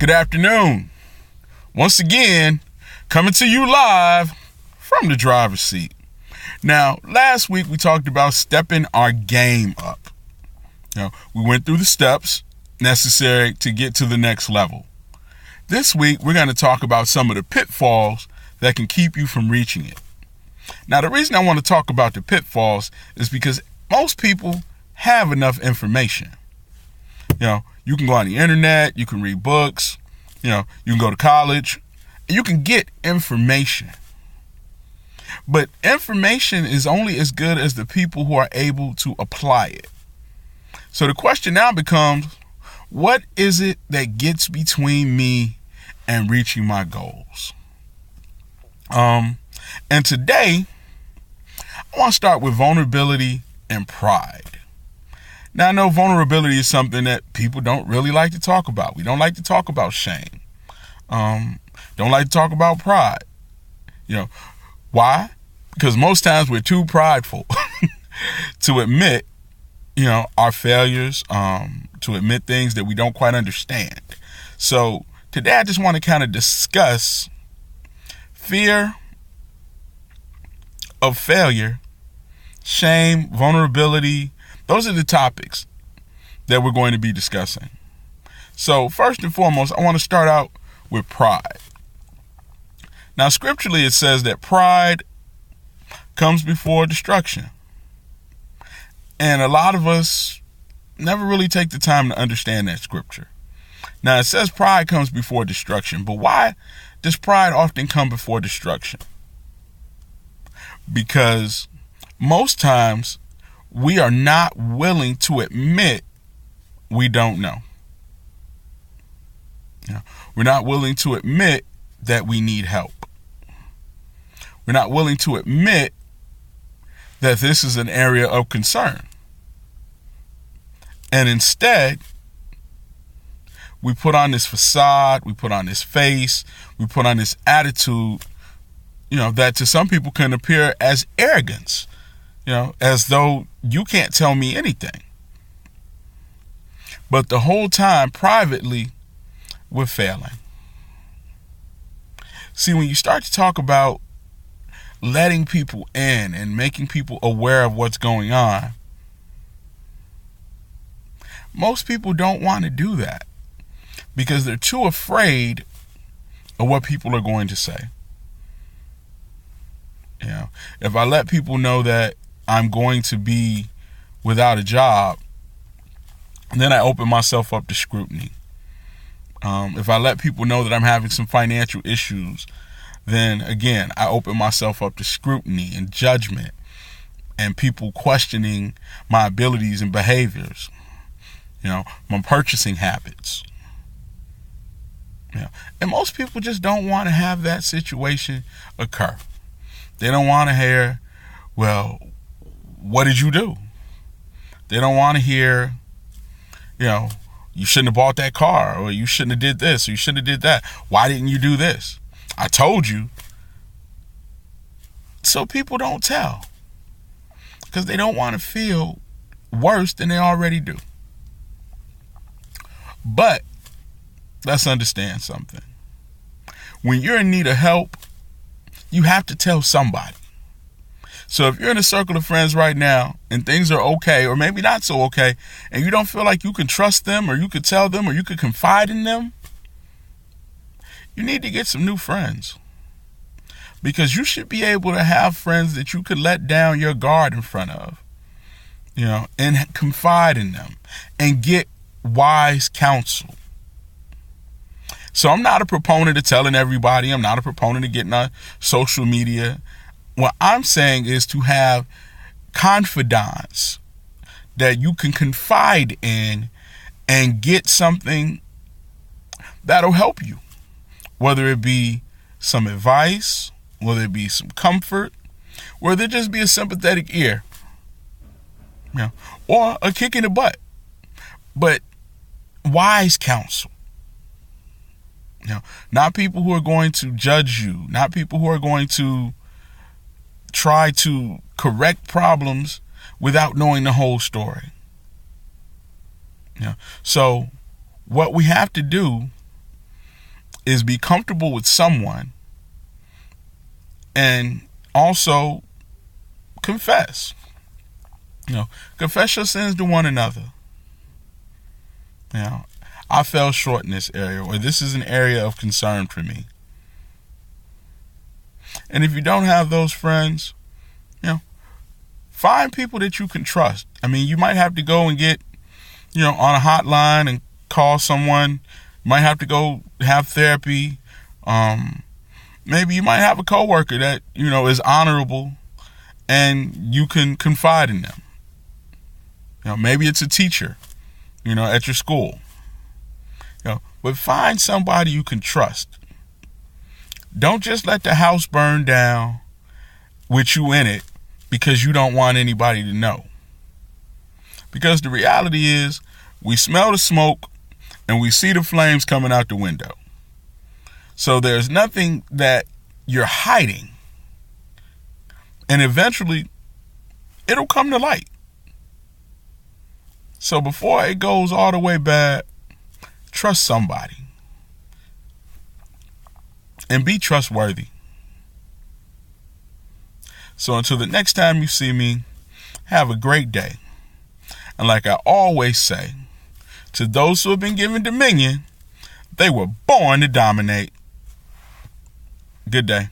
Good afternoon. Once again, coming to you live from the driver's seat. Now, last week we talked about stepping our game up. We went through the steps necessary to get to the next level. This week, we're going to talk about some of the pitfalls that can keep you from reaching it. Now, the reason I want to talk about the pitfalls is because most people have enough information. You can go on the internet, you can read books, you can go to college, and you can get information. But information is only as good as the people who are able to apply it. So the question now becomes, what is it that gets between me and reaching my goals? And today, I want to start with vulnerability and pride. Now, I know vulnerability is something that people don't really like to talk about. We don't like to talk about shame. Don't like to talk about pride. Why? Because most times we're too prideful to admit, our failures, to admit things that we don't quite understand. So today I just want to kind of discuss fear of failure, shame, vulnerability. Those are the topics that we're going to be discussing. So first and foremost, I want to start out with pride. Now, scripturally, it says that pride comes before destruction. And a lot of us never really take the time to understand that scripture. Now, it says pride comes before destruction, but why does pride often come before destruction? Because most times we are not willing to admit we don't know. We're not willing to admit that we need help. We're not willing to admit that this is an area of concern. And instead, we put on this facade, we put on this face, we put on this attitude, that to some people can appear as arrogance, as though you can't tell me anything. But the whole time, privately, we're failing. See, when you start to talk about letting people in and making people aware of what's going on, most people don't want to do that because they're too afraid of what people are going to say. If I let people know that I'm going to be without a job, then I open myself up to scrutiny. If I let people know that I'm having some financial issues, then again, I open myself up to scrutiny and judgment and people questioning my abilities and behaviors, my purchasing habits. And most people just don't want to have that situation occur. They don't want to hear, well, what did you do? They don't want to hear, you shouldn't have bought that car, or you shouldn't have did this, or you shouldn't have did that. Why didn't you do this? I told you. So people don't tell because they don't want to feel worse than they already do. But let's understand something. When you're in need of help, you have to tell somebody. So if you're in a circle of friends right now and things are okay, or maybe not so okay, and you don't feel like you can trust them, or you could tell them, or you could confide in them, you need to get some new friends. Because you should be able to have friends that you could let down your guard in front of, and confide in them and get wise counsel. So I'm not a proponent of telling everybody. I'm not a proponent of getting on social media. What I'm saying is to have confidants that you can confide in and get something that'll help you. Whether it be some advice, whether it be some comfort, whether it just be a sympathetic ear, or a kick in the butt. But wise counsel. Not people who are going to judge you, not people who are going to try to correct problems without knowing the whole story. So what we have to do is be comfortable with someone and also confess. Confess your sins to one another. I fell short in this area, or this is an area of concern for me. And if you don't have those friends, find people that you can trust. You might have to go and get, on a hotline and call someone. You might have to go have therapy. Maybe you might have a coworker that, is honorable and you can confide in them. Maybe it's a teacher, at your school. But find somebody you can trust. Don't just let the house burn down with you in it because you don't want anybody to know. Because the reality is, we smell the smoke and we see the flames coming out the window. So there's nothing that you're hiding. And eventually, it'll come to light. So before it goes all the way bad, trust somebody. And be trustworthy. So until the next time you see me, have a great day. And like I always say, to those who have been given dominion, they were born to dominate. Good day.